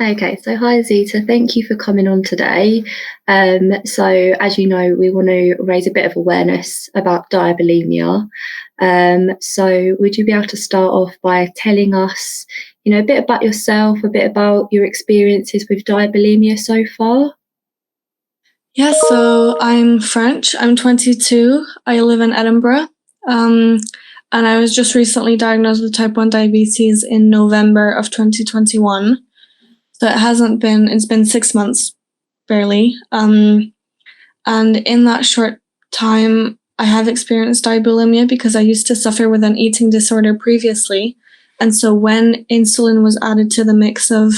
Okay, so hi Zita, thank you for coming on today. So as you know, we want to raise a bit of awareness about diabulimia. So would you be able to start off by telling us, a bit about yourself, a bit about your experiences with diabulimia so far? Yeah, so I'm French. I'm 22. I live in Edinburgh. Um, and I was just recently diagnosed with type 1 diabetes in November of 2021. So it's been 6 months barely. And in that short time, I have experienced diabulimia because I used to suffer with an eating disorder previously. And so when insulin was added to the mix of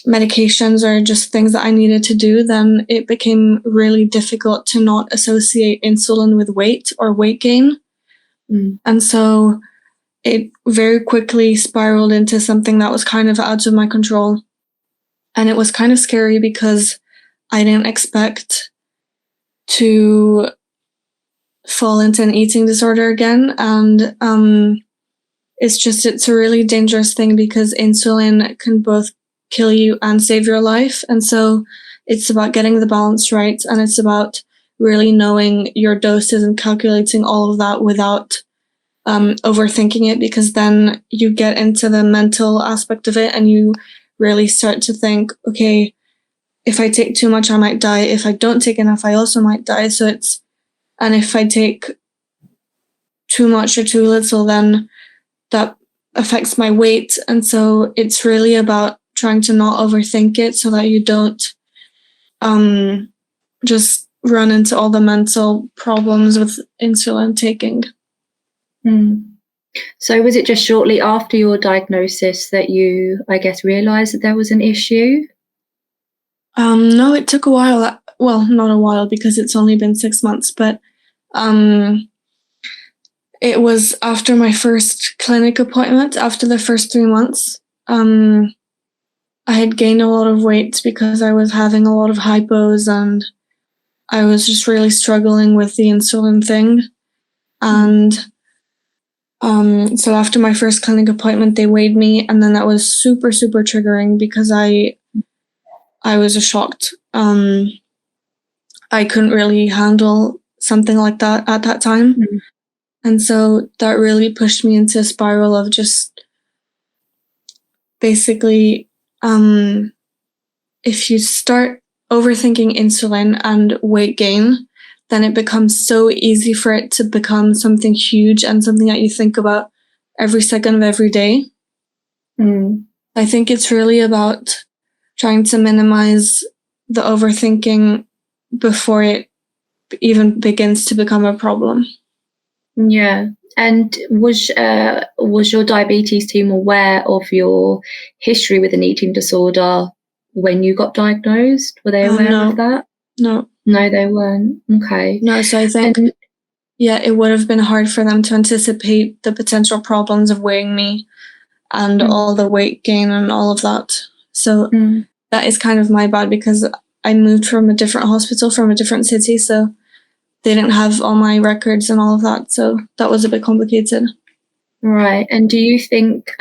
medications or just things that I needed to do, then it became really difficult to not associate insulin with weight or weight gain. And so it very quickly spiraled into something that was kind of out of my control. And it was kind of scary because I didn't expect to fall into an eating disorder again. And it's a really dangerous thing because insulin can both kill you and save your life. And so it's about getting the balance right. And it's about really knowing your doses and calculating all of that without overthinking it, because then you get into the mental aspect of it and you really start to think, okay, if I take too much, I might die. If I don't take enough, I also might die. And if I take too much or too little, then that affects my weight. And so it's really about trying to not overthink it so that you don't just run into all the mental problems with insulin taking. So was it just shortly after your diagnosis that you, I guess, realised that there was an issue? No, it took a while. Well, not a while because it's only been 6 months, but it was after my first clinic appointment, after the first 3 months. I had gained a lot of weight because I was having a lot of hypos and I was just really struggling with the insulin thing. And so after my first clinic appointment, they weighed me, and then that was super, super triggering because I was shocked. I couldn't really handle something like that at that time. And so that really pushed me into a spiral of just basically, if you start overthinking insulin and weight gain, then it becomes so easy for it to become something huge and something that you think about every second of every day. I think it's really about trying to minimize the overthinking before it even begins to become a problem. Yeah. And was your diabetes team aware of your history with an eating disorder when you got diagnosed? Were they aware of that? No. No, they weren't. Okay. No, so I think, it would have been hard for them to anticipate the potential problems of weighing me and all the weight gain and all of that. So that is kind of my bad because I moved from a different hospital, from a different city, so they didn't have all my records and all of that. So that was a bit complicated. Right. And do you think,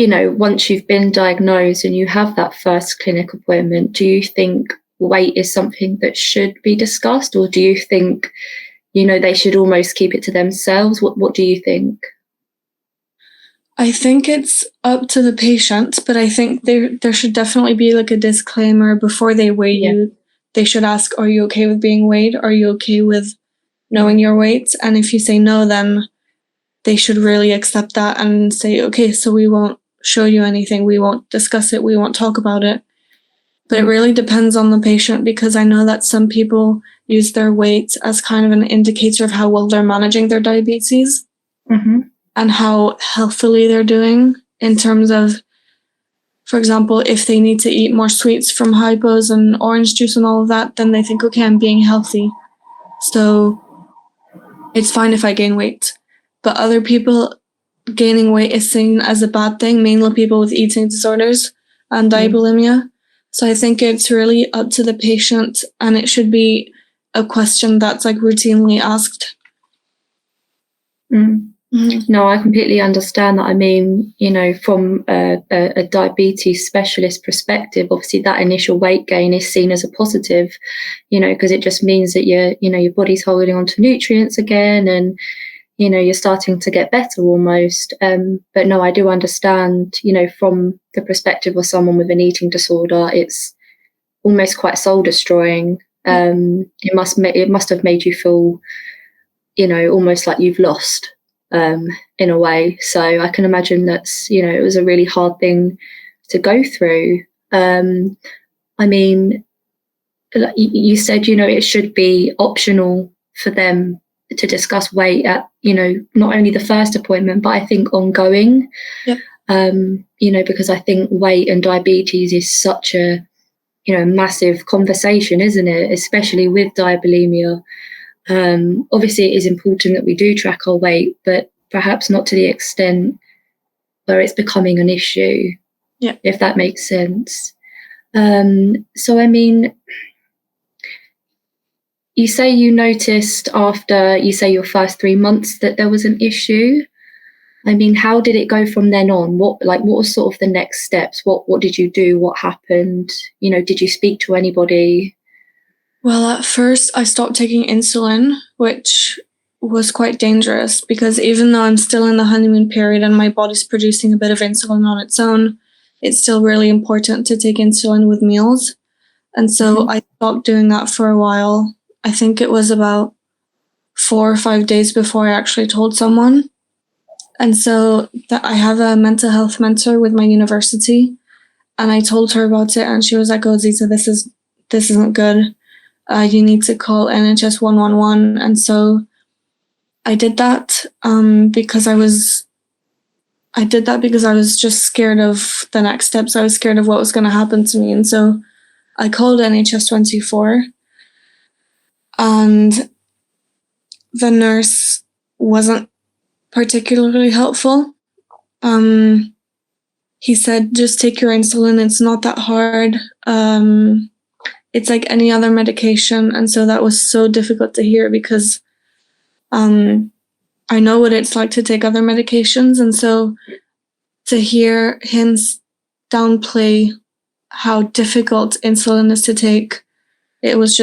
once you've been diagnosed and you have that first clinic appointment, do you think weight is something that should be discussed, or do you think, they should almost keep it to themselves? What do you think? I think it's up to the patient, but I think there should definitely be like a disclaimer before they weigh you. They should ask, are you okay with being weighed? Are you okay with knowing your weight? And if you say no, then they should really accept that and say, okay, so we won't show you anything. We won't discuss it. We won't talk about it. But it really depends on the patient, because I know that some people use their weight as kind of an indicator of how well they're managing their diabetes and how healthily they're doing in terms of, for example, if they need to eat more sweets from hypos and orange juice and all of that, then they think, okay, I'm being healthy, so it's fine if I gain weight. But other people, gaining weight is seen as a bad thing, mainly people with eating disorders and diabulimia. So I think it's really up to the patient, and it should be a question that's like routinely asked. No, I completely understand that. I mean, from a diabetes specialist perspective, obviously that initial weight gain is seen as a positive, because it just means that your body's holding on to nutrients again, and you're starting to get better almost. But no, I do understand, from the perspective of someone with an eating disorder, it's almost quite soul destroying. It must have made you feel, almost like you've lost, in a way. So I can imagine it was a really hard thing to go through. I mean, like you said, it should be optional for them to discuss weight at, not only the first appointment, but I think ongoing. Yep. Because I think weight and diabetes is such a, massive conversation, isn't it? Especially with diabulimia. Obviously, it is important that we do track our weight, but perhaps not to the extent where it's becoming an issue, if that makes sense. So, I mean, you say you noticed after, your first 3 months that there was an issue. I mean, how did it go from then on? What was sort of the next steps? What did you do? What happened? Did you speak to anybody? Well, at first I stopped taking insulin, which was quite dangerous because even though I'm still in the honeymoon period and my body's producing a bit of insulin on its own, it's still really important to take insulin with meals. And so I stopped doing that for a while. I think it was about 4 or 5 days before I actually told someone. And so I have a mental health mentor with my university, and I told her about it, and she was like, "Oh, Zita, this isn't good. You need to call NHS 111." And so I did that because I was just scared of the next steps. I was scared of what was going to happen to me, and so I called NHS 24, and the nurse wasn't particularly helpful. He said, "Just take your insulin. It's not that hard. It's like any other medication." And so that was so difficult to hear because I know what it's like to take other medications. And so to hear him downplay how difficult insulin is to take, it was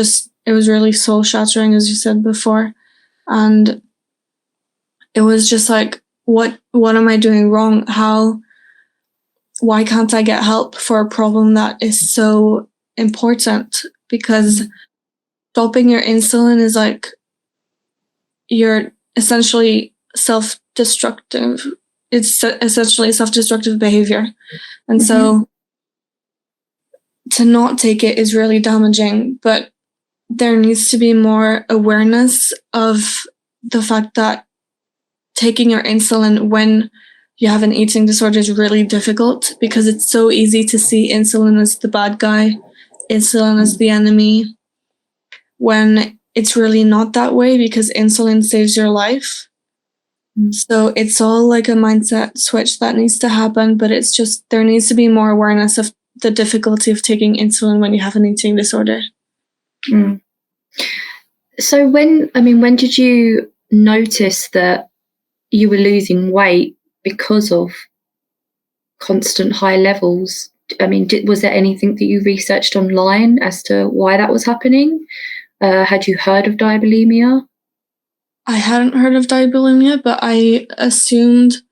really soul shattering, as you said before. And it was just like, what am I doing wrong? Why can't I get help for a problem that is so important? Because stopping your insulin is like, you're essentially self-destructive. It's essentially self-destructive behavior. And so to not take it is really damaging, but there needs to be more awareness of the fact that taking your insulin when you have an eating disorder is really difficult because it's so easy to see insulin as the bad guy, insulin as the enemy, when it's really not that way because insulin saves your life. So it's all like a mindset switch that needs to happen, but it's just there needs to be more awareness of the difficulty of taking insulin when you have an eating disorder. So when did you notice that you were losing weight because of constant high levels? I mean, was there anything that you researched online as to why that was happening? Had you heard of diabulimia? I hadn't heard of diabulimia, but I assumed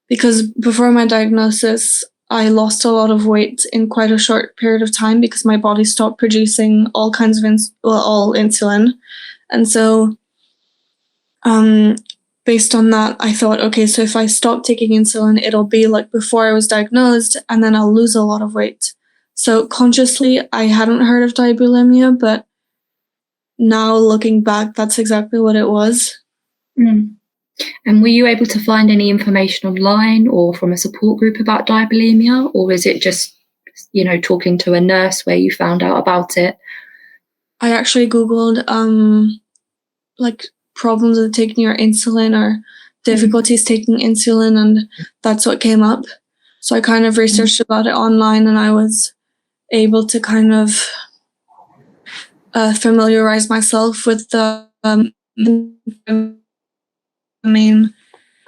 because before my diagnosis, I lost a lot of weight in quite a short period of time because my body stopped producing all kinds of all insulin. And so based on that, I thought, okay, so if I stop taking insulin, it'll be like before I was diagnosed, and then I'll lose a lot of weight. So consciously, I hadn't heard of diabulimia, but now looking back, that's exactly what it was. And were you able to find any information online or from a support group about diabulimia, or is it just, talking to a nurse where you found out about it? I actually Googled like problems with taking your insulin or difficulties taking insulin, and that's what came up. So I kind of researched about it online, and I was able to kind of familiarize myself with the main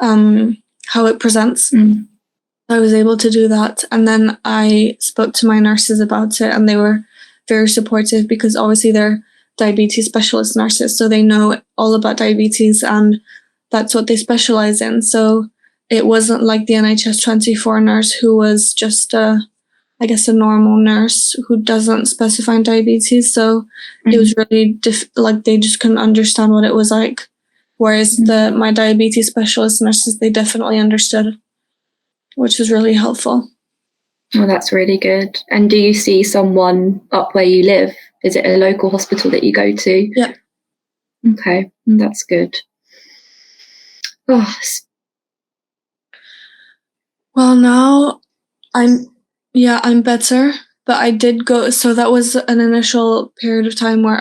how it presents. I was able to do that. And then I spoke to my nurses about it, and they were very supportive because obviously they're diabetes specialist nurses, so they know all about diabetes and that's what they specialize in. So it wasn't like the NHS 24 nurse who was just a normal nurse who doesn't specify in diabetes. So it was really like they just couldn't understand what it was like. Whereas my diabetes specialist nurses, they definitely understood, which was really helpful. Well, that's really good. And do you see someone up where you live? Is it a local hospital that you go to? Yeah. Okay, that's good. Oh. Well, now I'm better, but I did go, so that was an initial period of time where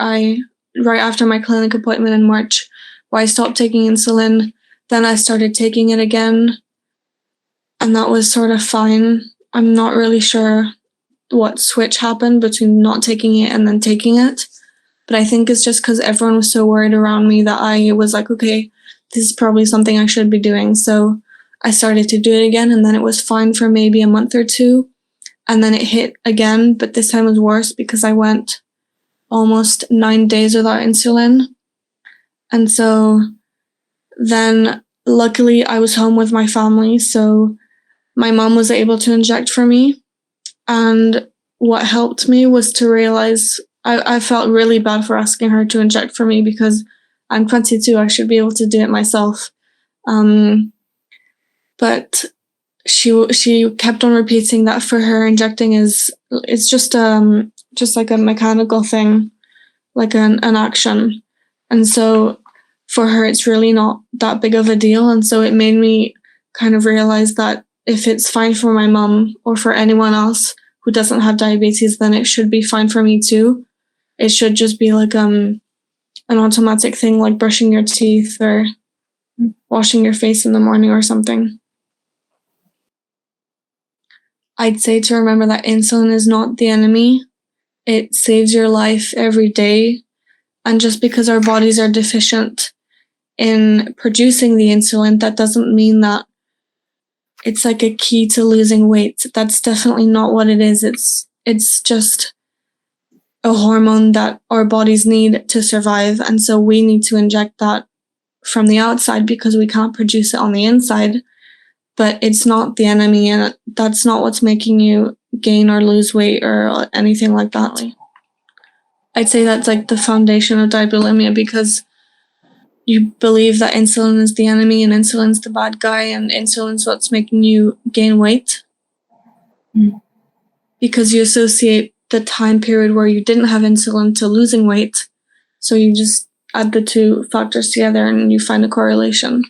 right after my clinic appointment in March, where I stopped taking insulin, then I started taking it again, and that was sort of fine. I'm not really sure what switch happened between not taking it and then taking it, but I think it's just because everyone was so worried around me that I was like, okay, this is probably something I should be doing. So I started to do it again, and then it was fine for maybe a month or two, and then it hit again, but this time was worse because I went almost 9 days without insulin. And so then luckily I was home with my family, so my mom was able to inject for me. And what helped me was to realize I felt really bad for asking her to inject for me because I'm 22, I should be able to do it myself. But she kept on repeating that for her, injecting it's just like a mechanical thing, like an action. And so for her, it's really not that big of a deal. And so it made me kind of realize that if it's fine for my mom or for anyone else who doesn't have diabetes, then it should be fine for me too. It should just be like an automatic thing, like brushing your teeth or washing your face in the morning or something. I'd say to remember that insulin is not the enemy. It saves your life every day. And just because our bodies are deficient in producing the insulin, that doesn't mean that it's like a key to losing weight. That's definitely not what it is. It's just a hormone that our bodies need to survive. And so we need to inject that from the outside because we can't produce it on the inside. But it's not the enemy, and that's not what's making you gain or lose weight or anything like that. I'd say that's like the foundation of diabulimia, because you believe that insulin is the enemy and insulin's the bad guy and insulin's what's making you gain weight. Because you associate the time period where you didn't have insulin to losing weight. So you just add the two factors together and you find a correlation.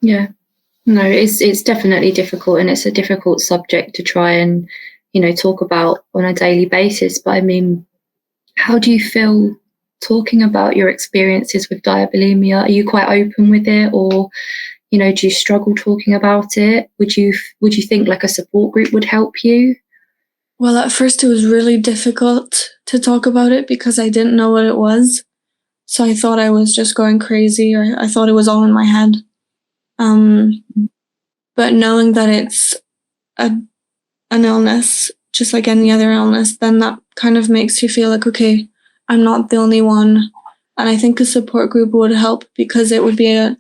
Yeah. No, it's definitely difficult, and it's a difficult subject to try and, talk about on a daily basis. But I mean, how do you feel talking about your experiences with diabulimia? Are you quite open with it, or, do you struggle talking about it? Would you think like a support group would help you? Well, at first it was really difficult to talk about it because I didn't know what it was. So I thought I was just going crazy, or I thought it was all in my head. But knowing that it's an illness, just like any other illness, then that kind of makes you feel like, okay, I'm not the only one. And I think a support group would help because it would be a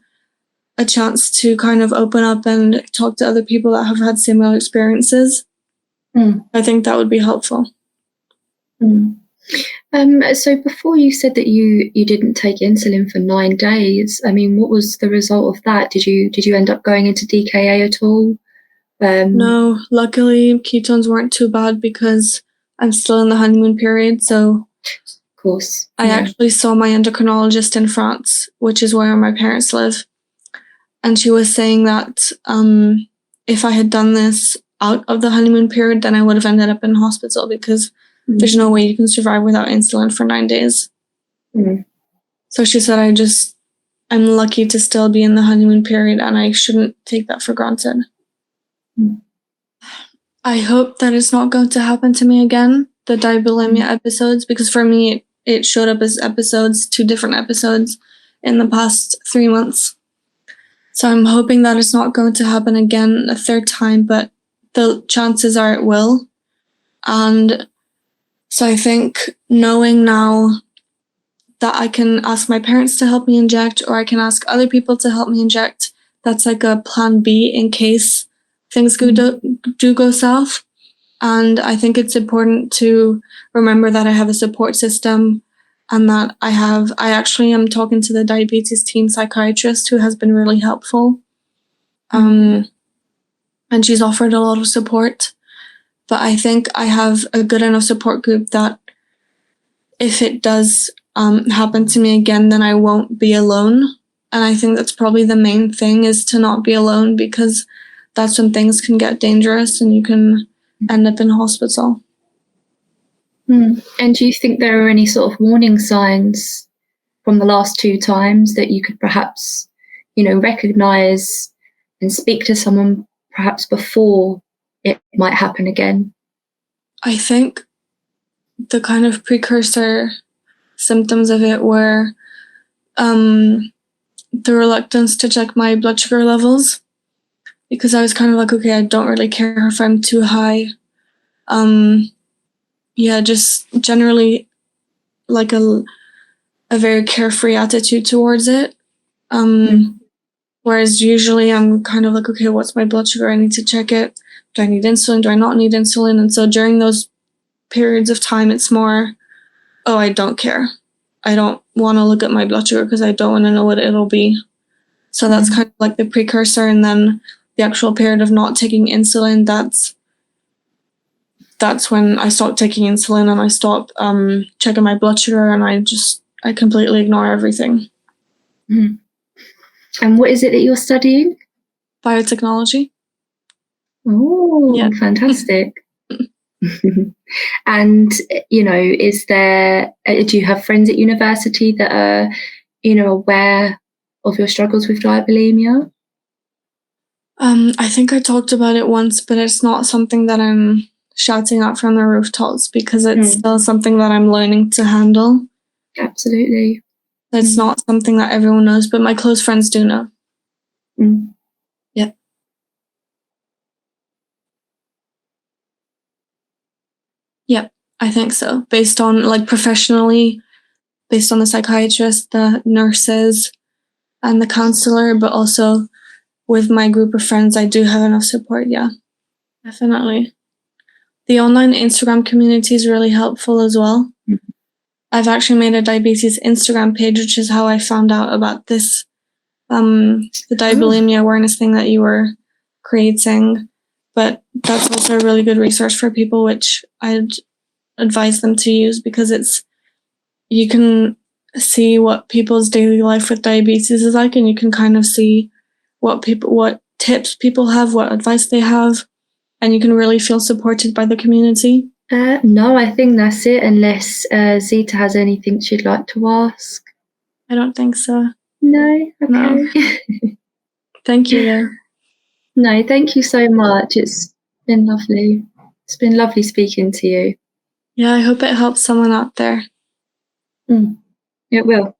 chance to kind of open up and talk to other people that have had similar experiences. I think that would be helpful. So before you said that you didn't take insulin for 9 days, I mean, what was the result of that? Did you end up going into DKA at all? No, luckily ketones weren't too bad because I'm still in the honeymoon period. So of course, I actually saw my endocrinologist in France, which is where my parents live. And she was saying that if I had done this out of the honeymoon period, then I would have ended up in hospital because there's no way you can survive without insulin for 9 days. So she said I'm lucky to still be in the honeymoon period, and I shouldn't take that for granted. I hope that it's not going to happen to me again, the diabulimia episodes, because for me, it showed up as episodes, 2 different episodes. in the past 3 months. So I'm hoping that it's not going to happen again a third time, but the chances are it will. And so I think knowing now that I can ask my parents to help me inject, or I can ask other people to help me inject, that's like a plan B in case things do go south. And I think it's important to remember that I have a support system, and that I actually am talking to the diabetes team psychiatrist, who has been really helpful. And she's offered a lot of support. But I think I have a good enough support group that if it does happen to me again, then I won't be alone. And I think that's probably the main thing, is to not be alone, because that's when things can get dangerous and you can end up in hospital. And do you think there are any sort of warning signs from the last 2 times that you could perhaps, recognise and speak to someone perhaps before it might happen again? I think the kind of precursor symptoms of it were the reluctance to check my blood sugar levels, because I was kind of like, okay, I don't really care if I'm too high. Just generally like a very carefree attitude towards it. Whereas usually I'm kind of like, okay, what's my blood sugar? I need to check it. Do I need insulin? Do I not need insulin? And so during those periods of time, it's more, oh, I don't care. I don't want to look at my blood sugar because I don't want to know what it'll be. So that's kind of like the precursor. And then the actual period of not taking insulin, that's when I stopped taking insulin and I stopped checking my blood sugar, and I completely ignore everything. And what is it that you're studying? Biotechnology. Oh, yeah. Fantastic. And, is there, do you have friends at university that are, aware of your struggles with diabulimia? I think I talked about it once, but it's not something that I'm shouting out from the rooftops, because it's still something that I'm learning to handle. Absolutely. It's not something that everyone knows, but my close friends do know. Yep. Yep, I think so. Based on, professionally, based on the psychiatrist, the nurses, and the counselor, but also with my group of friends, I do have enough support, yeah. Definitely. The online Instagram community is really helpful as well. I've actually made a diabetes Instagram page, which is how I found out about this, the diabulimia awareness thing that you were creating. But that's also a really good resource for people, which I'd advise them to use, because you can see what people's daily life with diabetes is like, and you can kind of see what tips people have, what advice they have, and you can really feel supported by the community. No, I think that's it, unless Zita has anything she'd like to ask. I don't think so. No? Okay. No. Thank you, though. No, thank you so much. It's been lovely. It's been lovely speaking to you. Yeah, I hope it helps someone out there. It will.